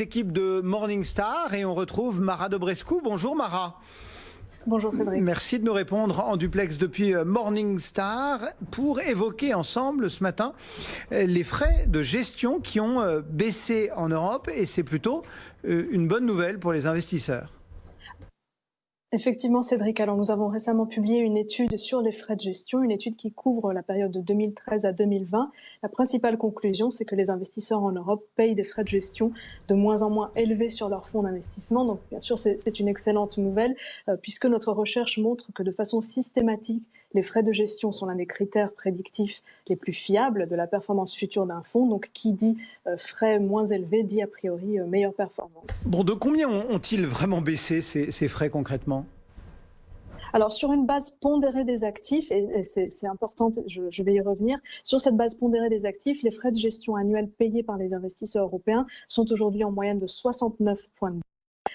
Équipe de Morningstar et on retrouve Mara Dobrescu. Bonjour Mara. Bonjour Cédric. Merci de nous répondre en duplex depuis Morningstar pour évoquer ensemble ce matin les frais de gestion qui ont baissé en Europe et c'est plutôt une bonne nouvelle pour les investisseurs. Effectivement Cédric, alors nous avons récemment publié une étude sur les frais de gestion, une étude qui couvre la période de 2013 à 2020. La principale conclusion, c'est que les investisseurs en Europe payent des frais de gestion de moins en moins élevés sur leurs fonds d'investissement. Donc bien sûr, c'est une excellente nouvelle puisque notre recherche montre que de façon systématique, les frais de gestion sont l'un des critères prédictifs les plus fiables de la performance future d'un fonds. Donc, qui dit frais moins élevés dit a priori meilleure performance. Bon, de combien ont-ils vraiment baissé ces frais concrètement ? Alors, sur une base pondérée des actifs, et c'est important, je vais y revenir, sur cette base pondérée des actifs, les frais de gestion annuels payés par les investisseurs européens sont aujourd'hui en moyenne de 69 points de base.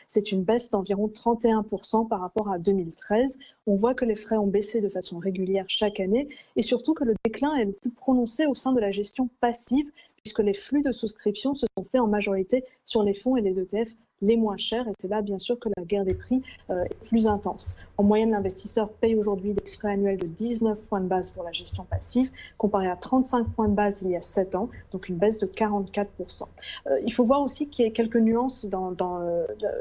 C'est une baisse d'environ 31% par rapport à 2013. On voit que les frais ont baissé de façon régulière chaque année et surtout que le déclin est le plus prononcé au sein de la gestion passive puisque les flux de souscription se sont faits en majorité sur les fonds et les ETF les moins chers et c'est là bien sûr que la guerre des prix est plus intense. En moyenne, l'investisseur paye aujourd'hui des frais annuels de 19 points de base pour la gestion passive comparé à 35 points de base il y a 7 ans, donc une baisse de 44%. Il faut voir aussi qu'il y a quelques nuances dans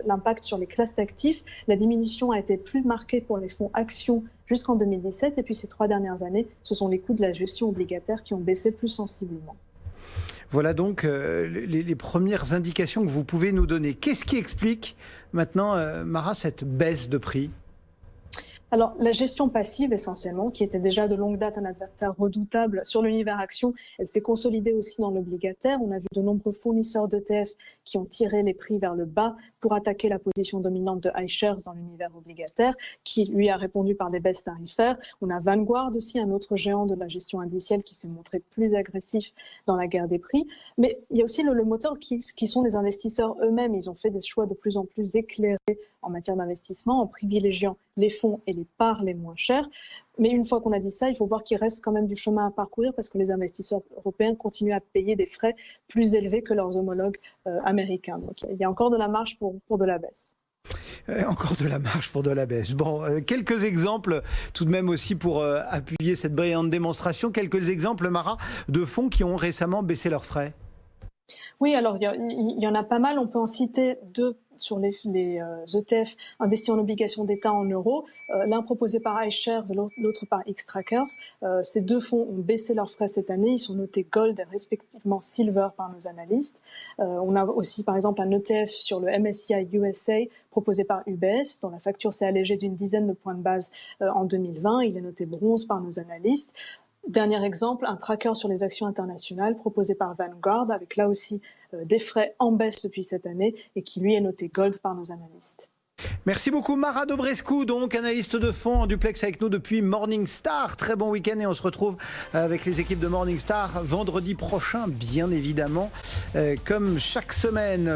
l'impact sur les classes d'actifs. La diminution a été plus marquée pour les fonds actions jusqu'en 2017 et puis ces 3 dernières années, ce sont les coûts de la gestion obligataire qui ont baissé plus sensiblement. Voilà donc les premières indications que vous pouvez nous donner. Qu'est-ce qui explique maintenant, Mara, cette baisse de prix ? Alors, la gestion passive, essentiellement, qui était déjà de longue date un adversaire redoutable sur l'univers action, elle s'est consolidée aussi dans l'obligataire. On a vu de nombreux fournisseurs d'ETF qui ont tiré les prix vers le bas pour attaquer la position dominante de iShares dans l'univers obligataire, qui lui a répondu par des baisses tarifaires. On a Vanguard aussi, un autre géant de la gestion indicielle qui s'est montré plus agressif dans la guerre des prix. Mais il y a aussi le moteur qui sont les investisseurs eux-mêmes. Ils ont fait des choix de plus en plus éclairés en matière d'investissement, en privilégiant les fonds et les parts les moins chères. Mais une fois qu'on a dit ça, il faut voir qu'il reste quand même du chemin à parcourir parce que les investisseurs européens continuent à payer des frais plus élevés que leurs homologues américains. Donc il y a encore de la marge pour de la baisse. Encore de la marge pour de la baisse. Bon, quelques exemples tout de même aussi pour appuyer cette brillante démonstration. Quelques exemples, Mara, de fonds qui ont récemment baissé leurs frais. Oui, alors il y en a pas mal. On peut en citer deux sur les ETF investis en obligations d'État en euros, l'un proposé par iShares, l'autre par Xtrackers. Ces deux fonds ont baissé leurs frais cette année, ils sont notés Gold et respectivement Silver par nos analystes. On a aussi par exemple un ETF sur le MSCI USA proposé par UBS, dont la facture s'est allégée d'une dizaine de points de base en 2020, il est noté Bronze par nos analystes. Dernier exemple, un tracker sur les actions internationales proposé par Vanguard avec là aussi des frais en baisse depuis cette année et qui lui est noté Gold par nos analystes. Merci beaucoup Mara Dobrescu, donc analyste de fonds en duplex avec nous depuis Morningstar. Très bon week-end et on se retrouve avec les équipes de Morningstar vendredi prochain, bien évidemment, comme chaque semaine.